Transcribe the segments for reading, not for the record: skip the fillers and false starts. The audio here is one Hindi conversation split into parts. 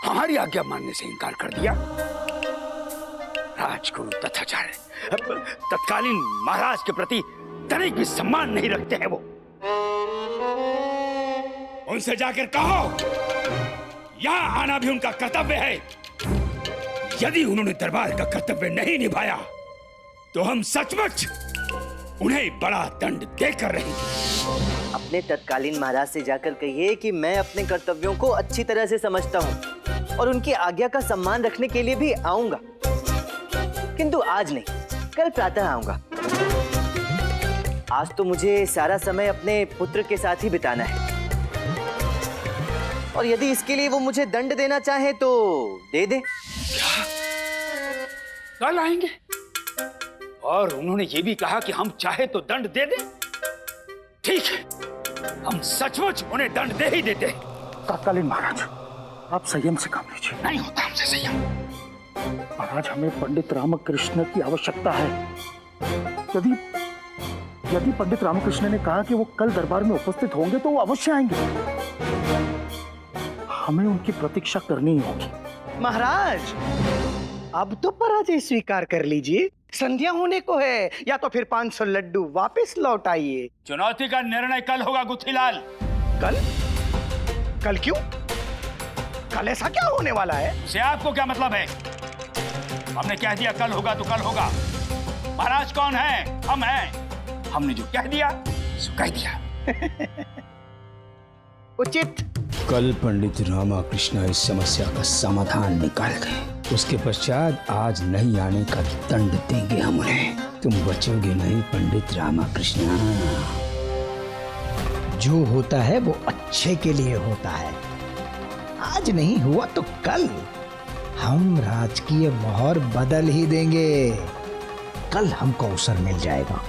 हमारी आज्ञा मानने से इनकार कर दिया। राजगुरु तथाचार्य तत्कालीन महाराज के प्रति तनिक भी सम्मान नहीं रखते हैं। वो उनसे जाकर कहो यहां आना भी उनका कर्तव्य है। यदि उन्होंने दरबार का कर्तव्य नहीं निभाया तो हम सचमुच उन्हें बड़ा दंड देकर रहेंगे। अपने तत्कालीन महाराज से जाकर कहिए कि मैं अपने कर्तव्यों को अच्छी तरह से समझता हूँ और उनकी आज्ञा का सम्मान रखने के लिए भी आऊंगा, किंतु आज नहीं, कल प्रातः आऊंगा। आज तो मुझे सारा समय अपने पुत्र के साथ ही बिताना है, और यदि इसके लिए वो मुझे दंड देना चाहे तो दे दे। क्या? कल आएंगे? और उन्होंने ये भी कहा कि हम चाहे तो दंड दे दें। ठीक है, हम सचमुच उन्हें दंड दे ही देते हैं। तत्कालीन महाराज, आप संयम से काम लीजिए। नहीं होता हमसे संयम। महाराज, हमें पंडित रामकृष्ण की आवश्यकता है। यदि पंडित रामकृष्ण ने कहा कि वो कल दरबार में उपस्थित होंगे तो वो अवश्य आएंगे। हमें उनकी प्रतीक्षा करनी ही होगी। महाराज, अब तो पराजय स्वीकार कर लीजिए। संध्या होने को है, या तो फिर 500 लड्डू वापस लौट आइए। चुनौती का निर्णय कल होगा गुत्थीलाल। कल? कल क्यों? कल ऐसा क्या होने वाला है? उसे आपको क्या मतलब है? हमने कह दिया कल होगा तो कल होगा। महाराज कौन है? हम हैं। हमने जो कह दिया सो कह दिया। उचित। कल पंडित रामकृष्ण इस समस्या का समाधान निकाल गए। उसके पश्चात आज नहीं आने का दंड देंगे हम उन्हें। तुम बचोगे नहीं पंडित रामकृष्ण। जो होता है वो अच्छे के लिए होता है। आज नहीं हुआ तो कल हम राजकीय मोहर बदल ही देंगे। कल हमको अवसर मिल जाएगा,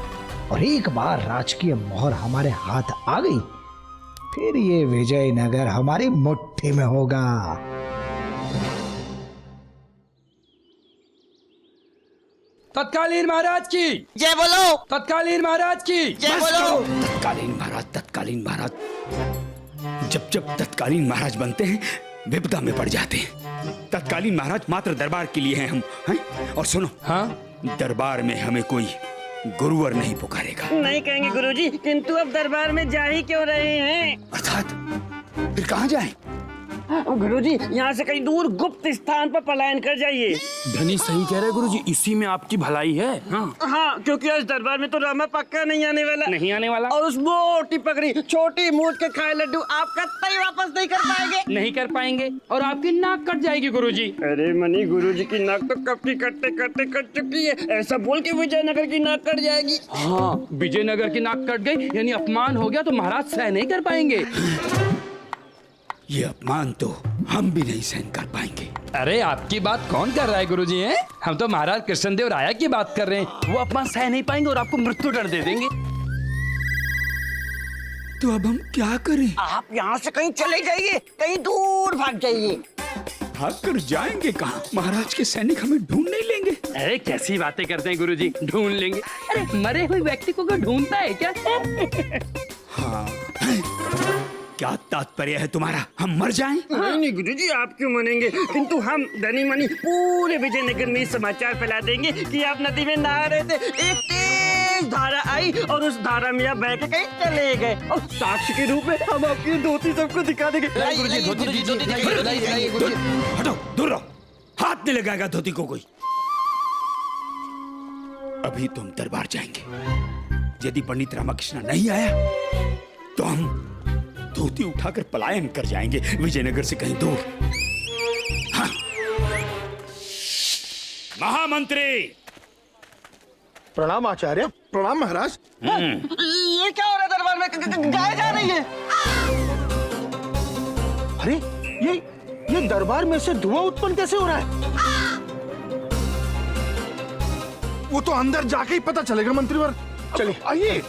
और एक बार राजकीय मोहर हमारे हाथ आ गई फिर ये विजयनगर हमारी मुट्ठी में होगा। तत्कालीन महाराज की जय बोलो। तत्कालीन महाराज की जय बोलो। तत्कालीन महाराज, तत्कालीन महाराज। जब जब तत्कालीन महाराज बनते हैं विपदा में पड़ जाते हैं। तत्कालीन महाराज मात्र दरबार के लिए हैं हम, हैं? और सुनो, हाँ, दरबार में हमें कोई गुरुवर नहीं पुकारेगा। नहीं कहेंगे गुरुजी, किंतु अब दरबार में जा ही क्यों रहे हैं? अर्थात फिर कहाँ जाएं? गुरुजी, यहाँ से कहीं दूर गुप्त स्थान पर पलायन कर जाइए। धनी सही कह रहे गुरुजी, इसी में आपकी भलाई है। हाँ, क्योंकि आज दरबार में तो रामा पक्का नहीं आने वाला। नहीं आने वाला। और उस मोटी पगड़ी, छोटी मूठ के खाए लड्डू आप कतई वापस नहीं कर पाएंगे। नहीं कर पाएंगे, और आपकी नाक कट जाएगी गुरुजी। अरे मनी, गुरुजी की नाक तो कब की कटते कटते कट चुकी है। ऐसा बोल के विजयनगर की नाक कट जाएगी। हाँ, विजयनगर की नाक कट गई यानी अपमान हो गया तो महाराज सह नहीं कर पाएंगे। ये अपमान तो हम भी नहीं सहन कर पाएंगे। अरे आपकी बात कौन कर रहा है गुरुजी? हैं? हम तो महाराज कृष्णदेव राया की बात कर रहे हैं। वो अपमान सह नहीं पाएंगे और आपको मृत्यु दंड दे देंगे। तो अब हम क्या करें? आप यहाँ से कहीं चले जाइए, कहीं दूर भाग जाइए। भाग कर जाएंगे कहाँ? महाराज के सैनिक हमें ढूंढ नहीं लेंगे। अरे कैसी बातें करते हैं गुरुजी, ढूंढ लेंगे। अरे मरे हुए व्यक्ति को कोई ढूंढता है क्या? हाँ, क्या तात्पर्य है तुम्हारा? हम मर जाएं? नहीं गुरुजी, आप क्यों मनेंगे? किंतु हम धनी मनी पूरे विजयनगर में समाचार फैला देंगे कि आप नदी में नहा रहे थे, एक तेज धारा आई और उस धारा में आप बह के कहीं चले गए, और साक्ष्य के रूप में हम आपकी धोती सबको दिखा देंगे। हटो, दूर रहो। हाथ नहीं लगाएगा धोती को कोई। अभी तुम दरबार जाएंगे। यदि पंडित रामकृष्ण नहीं आया तो हम धोती उठाकर पलायन कर जाएंगे विजयनगर से कहीं दूर। हाँ। महामंत्री। प्रणाम आचार्य। प्रणाम महाराज। ये क्या हो रहा है दरबार में? गाय जा रही है। अरे ये दरबार में से धुआं उत्पन्न कैसे हो रहा है? वो तो अंदर जाके ही पता चलेगा मंत्रीवर। चलिए आइए।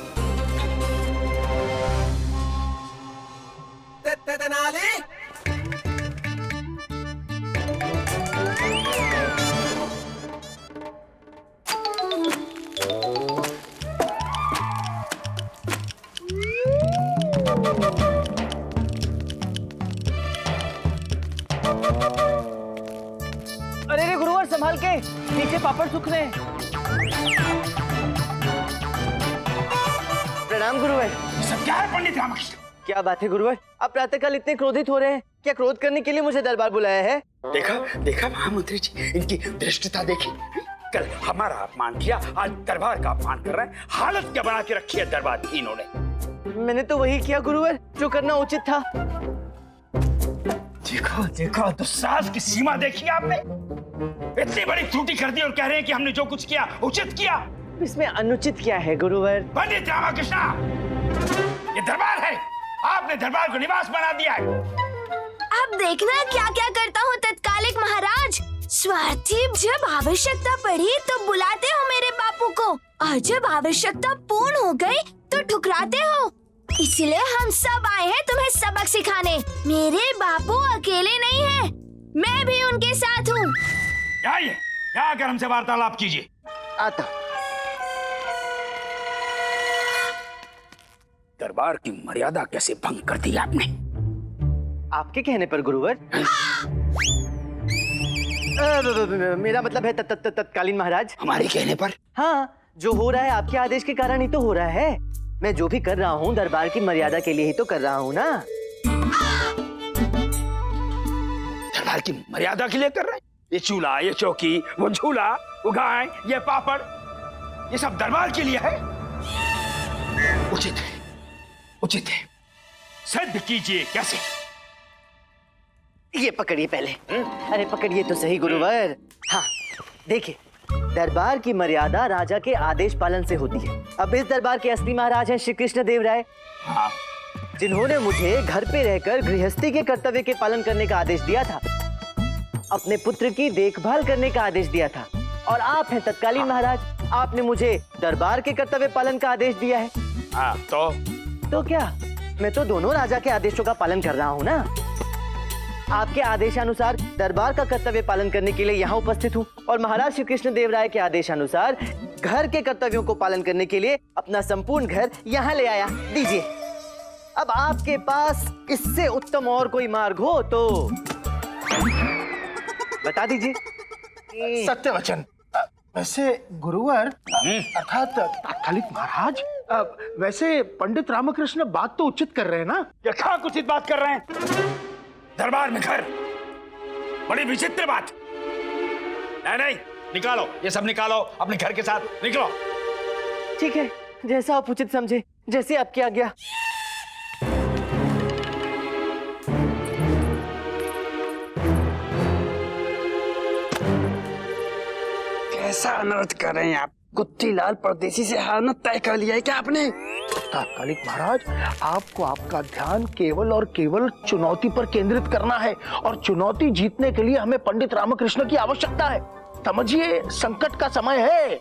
अरे रे गुरुवर, संभाल के, नीचे पापड़ सूख रहे हैं। प्रणाम गुरुवर। सब क्या है पंडित रामकृष्ण? क्या बात है गुरुवर, आप प्रातःकाल इतने क्रोधित हो रहे हैं? क्या क्रोध करने के लिए मुझे दरबार बुलाया है? देखा महामंत्री जी, इनकी दृष्टता देखी। कल हमारा अपमान किया, आज दरबार का अपमान कर रहे हैं। हालत क्या बना के रखी है दरबार की इन्होंने। मैंने तो वही किया गुरुवर जो करना उचित था। देखो दुस्साहस की सीमा देखी आपने। इतनी बड़ी त्रुटि कर दी और कह रहे हैं कि हमने जो कुछ किया उचित किया। इसमें अनुचित क्या है गुरुवर? पंडित रामकृष्ण, ये दरबार है, आपने दरबार को निवास बना दिया है। अब देखना क्या क्या करता हूँ तत्कालिक महाराज। स्वार्थी, जब आवश्यकता पड़ी तो बुलाते हो मेरे बापू को, और जब आवश्यकता पूर्ण हो गई तो ठुकराते हो। इसलिए हम सब आए हैं तुम्हें सबक सिखाने। मेरे बापू अकेले नहीं हैं, मैं भी उनके साथ हूँ। आइए, आकर हमसे वार्तालाप कीजिए। आता। दरबार की मर्यादा कैसे भंग कर दी आपने? आपके कहने पर गुरुवर। मेरा मतलब है तत्कालीन महाराज। हमारे कहने पर? हाँ, जो हो रहा है आपके आदेश के कारण ही तो हो रहा है। मैं जो भी कर रहा हूँ दरबार की मर्यादा के लिए ही तो कर रहा हूँ ना। दरबार की मर्यादा के लिए कर रहे हैं? ये चूल्हा, ये चौकी, वो झूला, वो गाय, ये पापड़, ये सब दरबार के लिए है? उचित है। सिद्ध कीजिए कैसे? ये पकड़िए पहले। अरे पकड़िए तो सही गुरुवर। हाँ, देखिए, दरबार की मर्यादा राजा के आदेश पालन से होती है। अब इस दरबार के असली महाराज हैं श्री कृष्ण देव राय, जिन्होंने मुझे घर पे रहकर गृहस्थी के कर्तव्य के पालन करने का आदेश दिया था, अपने पुत्र की देखभाल करने का आदेश दिया था। और आप हैं तत्कालीन महाराज, आपने मुझे दरबार के कर्तव्य पालन का आदेश दिया है। हाँ, तो क्या, मैं तो दोनों राजा के आदेशों का पालन कर रहा हूँ ना। आपके आदेशानुसार दरबार का कर्तव्य पालन करने के लिए यहाँ उपस्थित हूँ, और महाराज श्री कृष्ण देव राय के आदेशानुसार घर के कर्तव्यों को पालन करने के लिए अपना संपूर्ण घर यहाँ ले आया। दीजिए। अब आपके पास इससे उत्तम और कोई मार्ग हो तो बता दीजिए। सत्य वचन। वैसे गुरुवर अर्थात तत्कालिक महाराज, वैसे पंडित रामकृष्ण बात तो उचित कर रहे हैं ना? ये क्या उचित बात कर रहे हैं? दरबार में घर, बड़ी विचित्र बात। नहीं, निकालो, ये सब निकालो, अपने घर के साथ निकलो। ठीक है, जैसा आप उचित समझे, जैसे आपकी आज्ञा। कैसा अनर्थ कर रहे हैं आप? गुत्थीलाल परदेसी से हारना तय कर लिया है क्या आपने? तात्कालिक महाराज, आपको आपका ध्यान केवल और केवल चुनौती पर केंद्रित करना है, और चुनौती जीतने के लिए हमें पंडित रामकृष्ण की आवश्यकता है। समझिए, संकट का समय है।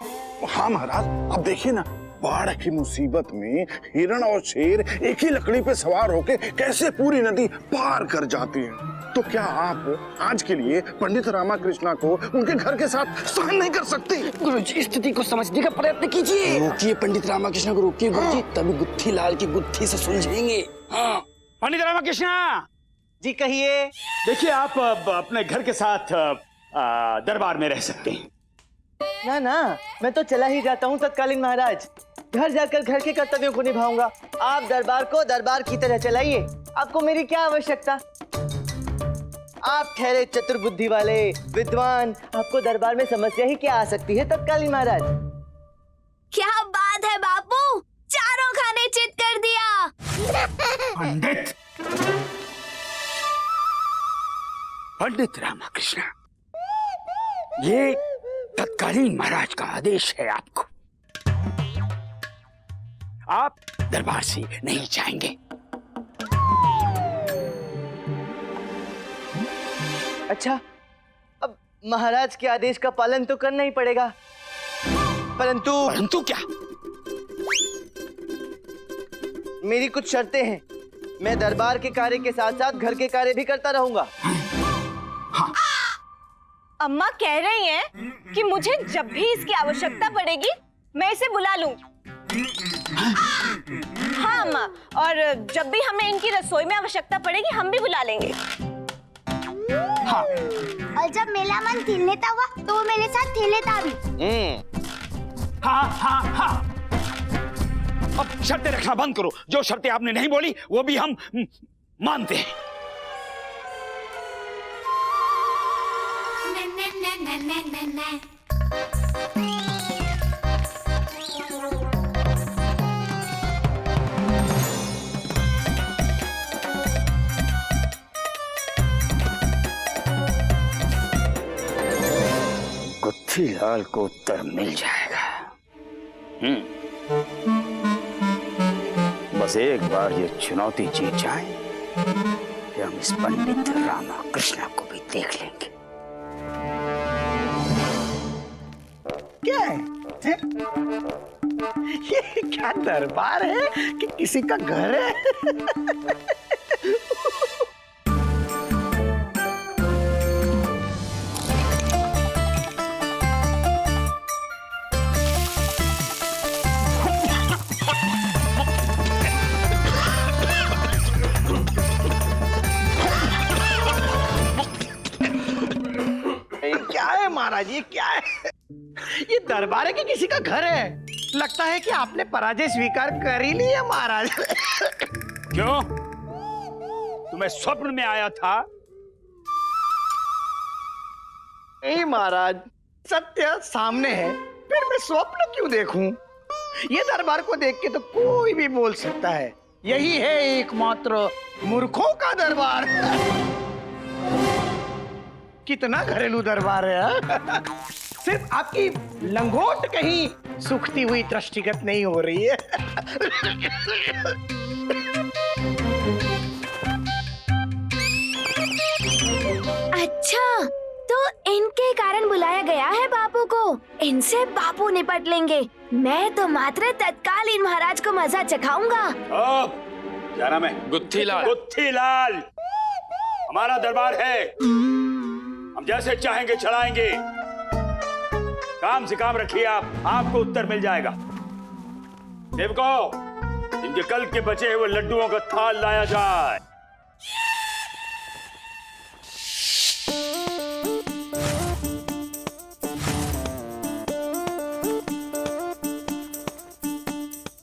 हाँ महाराज, अब देखिए ना, बाढ़ की मुसीबत में हिरण और शेर एक ही लकड़ी पे सवार होके कैसे पूरी नदी पार कर जाती हैं। तो क्या आप आज के लिए पंडित रामकृष्ण को उनके घर के साथ सहन नहीं कर सकते? गुरुजी, स्थिति को समझने का प्रयत्न कीजिए। रोकिए पंडित रामकृष्ण को, रोकिए गुरुजी, तभी गुत्थीलाल की गुत्थी से सुलझेंगे। हाँ। पंडित रामकृष्ण जी कहिए। देखिए, आप अपने घर के साथ दरबार में रह सकते हैं। ना, मैं तो चला ही जाता हूँ तत्कालीन महाराज। घर जाकर घर के कर्तव्यों को निभाऊंगा। आप दरबार को दरबार की तरह चलाइए, आपको मेरी क्या आवश्यकता। आप ठहरे चतुर बुद्धि वाले विद्वान, आपको दरबार में समस्या ही क्या आ सकती है तत्कालीन महाराज? क्या बात है बापू, चारों खाने चित कर दिया। पंडित रामकृष्ण, ये तत्कालीन महाराज का आदेश है आपको। आप दरबार से नहीं जाएंगे। अच्छा, अब महाराज के आदेश का पालन तो करना ही पड़ेगा, परंतु क्या? मेरी कुछ शर्तें हैं। मैं दरबार के कार्य के साथ साथ घर के कार्य भी करता रहूंगा। अम्मा कह रही हैं कि मुझे जब भी इसकी आवश्यकता पड़ेगी मैं इसे बुला लूं। हाँ अम्मा, और जब भी हमें इनकी रसोई में आवश्यकता पड़ेगी हम भी बुला लेंगे। और जब मेरा मन खेल लेता हुआ तो वो मेरे साथ खेल लेता भी। हाँ हाँ हाँ। अब शर्तें रखना बंद करो। जो शर्तें आपने नहीं बोली वो भी हम मानते हैं। गुत्थीलाल को उत्तर मिल जाएगा। बस एक बार ये चुनौती जीत जाए फिर हम इस पंडित रामाकृष्ण को भी देख लेंगे। क्या है? ये क्या दरबार है कि किसी का घर है? क्या है महाराज, ये क्या है? ये दरबार है कि किसी का घर है? लगता है कि आपने पराजय स्वीकार कर ही लिया महाराज। क्यों? तुम्हें स्वप्न में आया था? नहीं महाराज, सत्य सामने है, फिर मैं स्वप्न क्यों देखूं? ये दरबार को देख के तो कोई भी बोल सकता है यही है एकमात्र मूर्खों का दरबार। कितना घरेलू दरबार है हा? सिर्फ आपकी लंगोट कहीं सूखती हुई दृष्टिगत नहीं हो रही है। अच्छा, तो इनके कारण बुलाया गया है बापू को। इनसे बापू निपट लेंगे। मैं तो मात्र तत्कालीन महाराज को मजा चखाऊंगा। क्या नाम है? गुत्थीलाल। गुत्थीलाल, हमारा दरबार है, हम जैसे चाहेंगे चलाएंगे। काम से काम रखिए आप, आपको उत्तर मिल जाएगा। सेवको, इनके कल के बचे हुए लड्डुओं का थाल लाया जाए।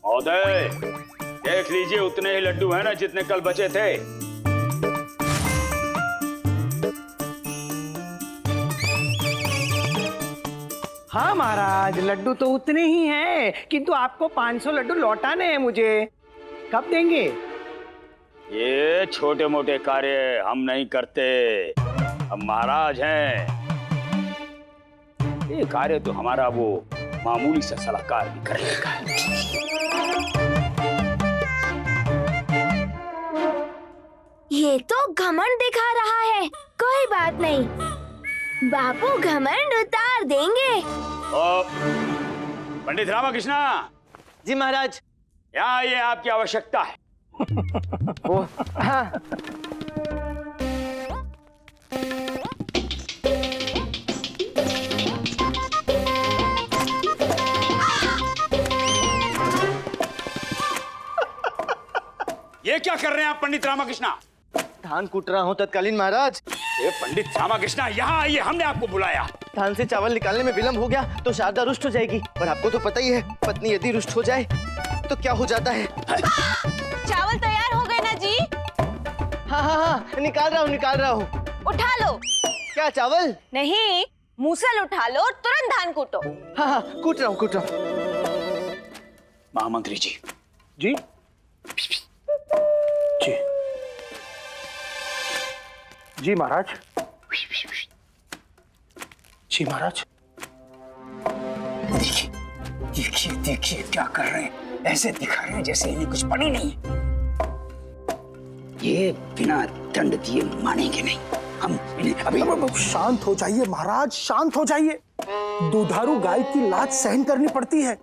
महोदय, देख लीजिए उतने ही लड्डू हैं ना जितने कल बचे थे। हाँ महाराज, लड्डू तो उतने ही हैं, किंतु आपको 500 लड्डू लौटाने हैं मुझे। कब देंगे? ये छोटे मोटे कार्य हम नहीं करते, हम महाराज हैं। ये कार्य तो हमारा वो मामूली सा सलाहकार भी कर लेगा। ये तो घमंड दिखा रहा है। कोई बात नहीं, बापू घमंड उतार देंगे। पंडित रामाकृष्णा जी महाराज। यहाँ ये आपकी आवश्यकता है। ओ, हाँ। ये क्या कर रहे हैं आप पंडित रामाकृष्णा? धान कूट रहा हूँ तत्कालीन महाराज। ये पंडित रामाकृष्णा, यहाँ आइए, हमने आपको बुलाया। धान से चावल निकालने में विलंब हो गया तो शारदा रुष्ट हो जाएगी, और आपको तो पता ही है पत्नी यदि रुष्ट हो जाए तो क्या हो जाता है। चावल तैयार हो गए ना जी? हाँ हाँ हाँ, निकाल रहा हूँ। उठा लो। क्या चावल? नहीं, मूसल उठा लो और तुरंत धान कूटो। हाँ हाँ, कूट रहा हूँ। महामंत्री जी। जी जी जी महाराज। जी महाराज। देखिए देखिए देखिए क्या कर रहे हैं, ऐसे दिखा रहे हैं जैसे इन्हें कुछ पड़ी नहीं। ये बिना दंड दिए मानेंगे नहीं। हम इन्हें अभी। शांत हो जाइए महाराज, शांत हो जाइए। दुधारू गाय की लाज सहन करनी पड़ती है।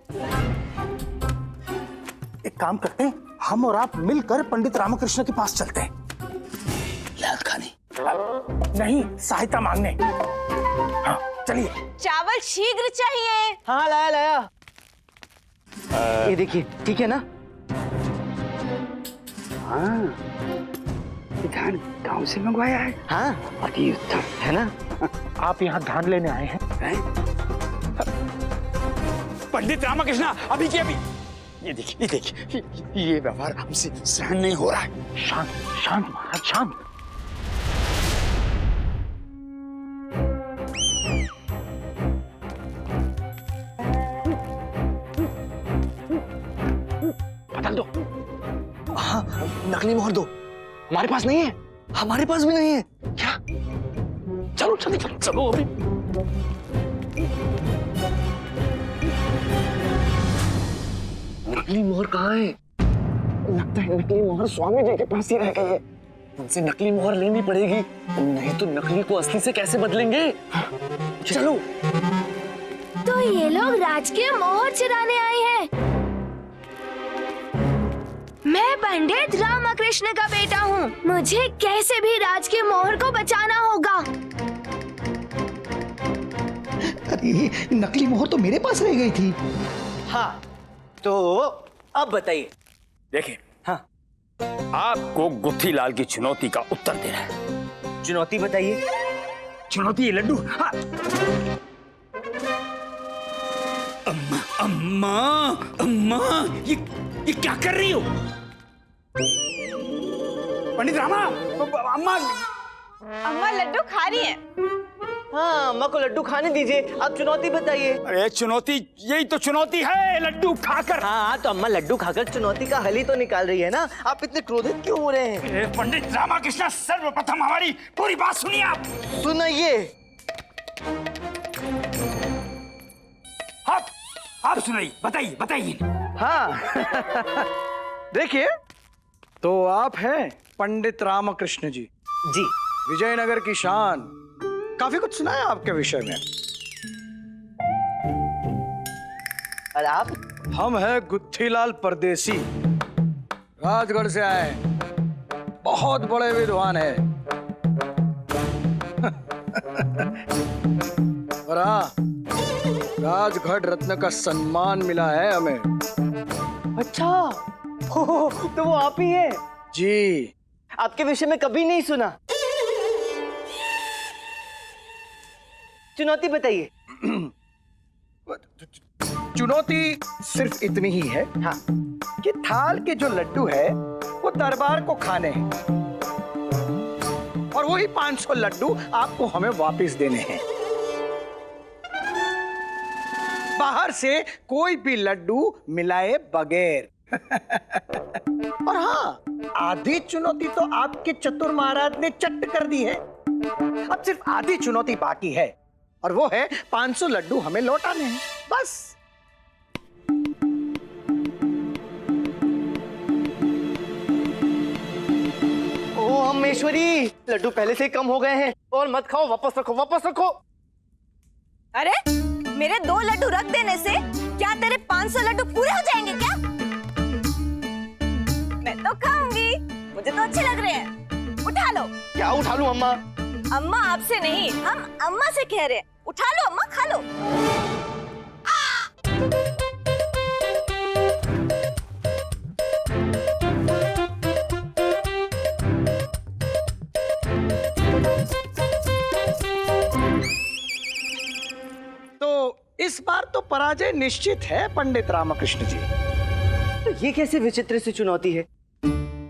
एक काम करते हैं, हम और आप मिलकर पंडित रामकृष्ण के पास चलते हैं। लात खाने नहीं, सहायता मांगने। हाँ चलिए। चावल शीघ्र चाहिए। हाँ लाया। ये देखिए, ठीक है ना? हाँ, धान गांव से मंगवाया है? हाँ अति उत्तम है ना। आप यहाँ धान लेने आए हैं? पंडित रामकृष्ण अभी के अभी ये देखिए ये व्यवहार हमसे सहन नहीं हो रहा है। शांत शांत महाराज शांत। बदल दो। हाँ नकली मोहर दो। हमारे पास नहीं है। हमारे पास भी नहीं है। क्या? चलो चलो चलो चलो अभी। नकली मोहर कहाँ है? लगता है नकली मोहर स्वामी जी के पास ही रह गई है। उनसे नकली मोहर लेनी पड़ेगी, नहीं तो नकली को असली से कैसे बदलेंगे? चलो। तो ये लोग राजकीय मोहर चुराने आए हैं। मैं पंडित रामकृष्ण का बेटा हूँ। मुझे कैसे भी राजकीय मोहर को बचाना होगा। अरे नकली मोहर तो मेरे पास रह गई थी। हाँ तो अब बताइए। देखिए हाँ आपको गुत्थीलाल की चुनौती का उत्तर देना है। चुनौती बताइए। चुनौती है लड्डू। हाँ। अम्मा अम्मा अम्मा ये क्या कर रही हो? पंडित रामा अम्मा अम्मा लड्डू खा रही है। हाँ अम्मा को लड्डू खाने दीजिए। आप चुनौती बताइए। अरे चुनौती यही तो चुनौती है, लड्डू खाकर। हाँ तो अम्मा लड्डू खाकर चुनौती का हल ही तो निकाल रही है ना। आप इतने क्रोधित क्यों हो रहे हैं? पंडित रामकृष्ण सर्वप्रथम हमारी पूरी बात सुनिए। आप सुनिए। आप सुनाइए, बताइए बताइए। हाँ देखिए तो आप हैं पंडित रामकृष्ण जी। जी विजयनगर की शान। काफी कुछ सुना है आपके विषय में। और आप? हम हैं गुत्थीलाल परदेसी, राजगढ़ से आए, बहुत बड़े विद्वान हैं। और हाँ राजगढ़ रत्न का सम्मान मिला है हमें। अच्छा तो वो आप ही है? जी। आपके विषय में कभी नहीं सुना। चुनौती बताइए। चुनौती सिर्फ इतनी ही है हाँ कि थाल के जो लड्डू है वो दरबार को खाने हैं और वही 500 लड्डू आपको हमें वापस देने हैं। बाहर से कोई भी लड्डू मिलाए बगैर। और हाँ आधी चुनौती तो आपके चतुर महाराज ने चट कर दी है। अब सिर्फ आधी चुनौती बाकी है और वो है 500 लड्डू हमें लौटाने हैं बस। ओ अम्मेश्वरी लड्डू पहले से ही कम हो गए हैं। और मत खाओ, वापस रखो वापस रखो। अरे मेरे 2 लड्डू रख देने से क्या तेरे 500 लड्डू पूरे हो जाएंगे क्या? मैं तो खाऊंगी, मुझे तो अच्छे लग रहे हैं। उठा लो। क्या उठा लूं अम्मा? अम्मा आपसे नहीं, हम अम्मा से कह रहे हैं। उठा लो अम्मा, खा लो। तो इस बार तो पराजय निश्चित है पंडित रामकृष्ण जी। तो ये कैसे विचित्र सी चुनौती है?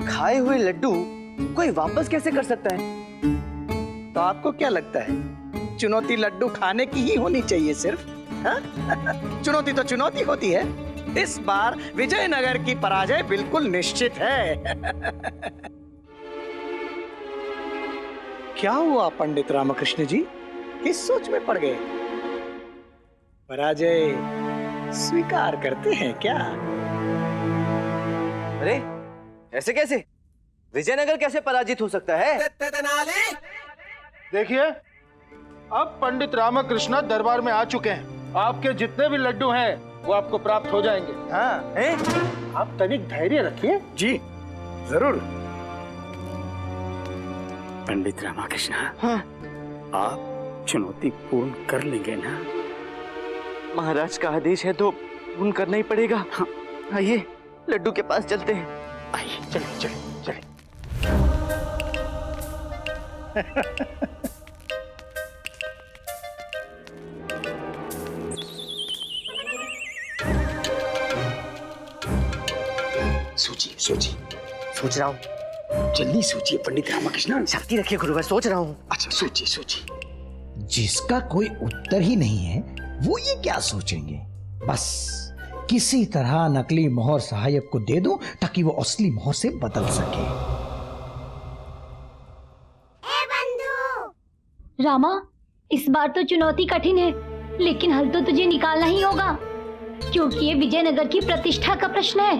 खाए हुए लड्डू कोई वापस कैसे कर सकता है? तो आपको क्या लगता है चुनौती लड्डू खाने की ही होनी चाहिए सिर्फ? हाँ? चुनौती तो चुनौती होती है। इस बार विजयनगर की पराजय बिल्कुल निश्चित है। क्या हुआ पंडित रामकृष्ण जी, किस सोच में पड़ गए? पराजय स्वीकार करते हैं क्या? अरे ऐसे कैसे? विजयनगर कैसे पराजित हो सकता है? देखिए अब पंडित रामकृष्ण दरबार में आ चुके हैं। आपके जितने भी लड्डू हैं वो आपको प्राप्त हो जाएंगे। हाँ आप तनिक धैर्य रखिए। जी जरूर। पंडित रामकृष्ण हाँ आप चुनौती पूर्ण कर लेंगे ना? महाराज का आदेश है तो पूर्ण करना ही पड़ेगा। हाँ आइए लड्डू के पास चलते हैं। आइए चलिए चलिए चलिए। सोचिए सोचिए, सोच रहा हूँ। जल्दी सोचिए पंडित रामकृष्ण। शक्ति रखिए गुरुवर, सोच रहा हूँ। अच्छा सोचिए सोचिए। जिसका कोई उत्तर ही नहीं है वो ये क्या सोचेंगे। बस किसी तरह नकली मोहर सहायक को दे दो ताकि वो असली मोहर से बदल सके। रामा, इस बार तो चुनौती कठिन है, लेकिन हल तो तुझे निकालना ही होगा, क्योंकि ये विजयनगर की प्रतिष्ठा का प्रश्न है।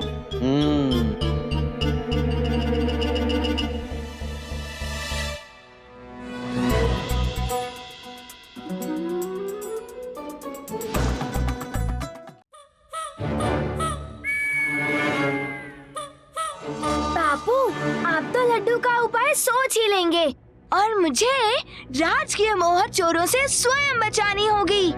बापू, आप तो लड्डू का उपाय सोच ही लेंगे और मुझे राजकीय मोहर चोरों से स्वयं बचानी होगी।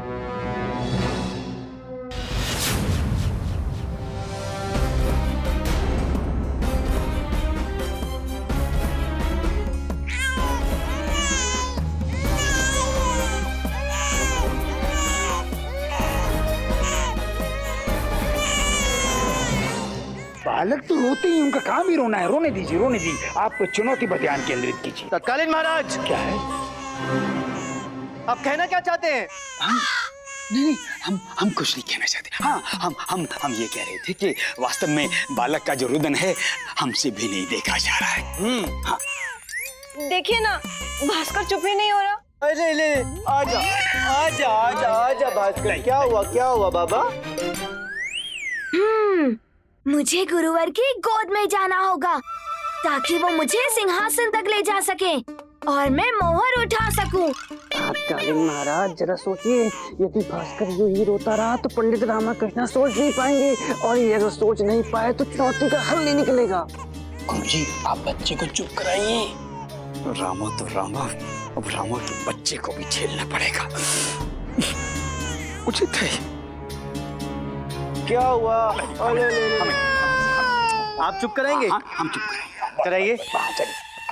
बालक तो रोते ही, उनका काम ही रोना है। रोने दीजिए रोने दीजिए, आप चुनौती पर ध्यान केंद्रित कीजिए। तत्कालीन महाराज, क्या है? आप कहना क्या चाहते हैं? नहीं, हम कुछ नहीं कहना चाहते। हाँ, हम ये कह रहे थे कि वास्तव में बालक का जो रुदन है हमसे भी नहीं देखा जा रहा है। हाँ। देखिए ना, भास्कर चुप ही नहीं हो रहा। अरे ले, आजा आजा आजा आजा भास्कर, क्या हुआ बाबा? मुझे गुरुवर की गोद में जाना होगा ताकि वो मुझे सिंहासन तक ले जा सके और मैं मोहर उठा सकूं। तत्कालीन महाराज, जरा सोचिए, यदि भास्कर यूं ही रोता रहा तो पंडित रामकृष्ण सोच नहीं पाएंगे, और ये अगर सोच नहीं पाए तो चुनौती का हल नहीं निकलेगा। गुरुजी, आप बच्चे को चुप कराइए। रामा तो रामा, अब रामा के बच्चे को भी झेलना पड़ेगा। उचित है। क्या हुआ? आप चुप कराएंगे? हम चुप कराएंगे। कराइए।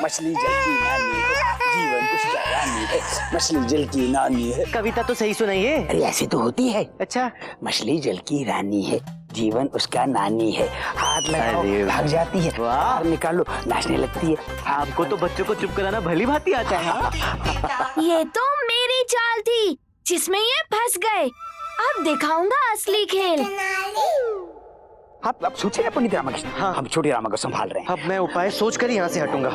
मछली जल की नानी है, जीवन उसका रानी है। मछली जल की नानी है। कविता तो सही सुनाइए। अरे ऐसे तो होती है। अच्छा। मछली जल की रानी है, जीवन उसका नानी है। हाथ लगाओ भाग जाती है, बाहर निकालो नाचने लगती है। आपको तो बच्चों को चुप कराना भली भांति आता है। ये तो मेरी चाल थी जिसमें ये फंस गए। अब दिखाऊंगा असली खेल। आप सोचिए ना पंडित रामकृष्ण। हाँ, हम छोटे रामा को संभाल रहे हैं। अब मैं उपाय सोच कर यहाँ से हटूंगा।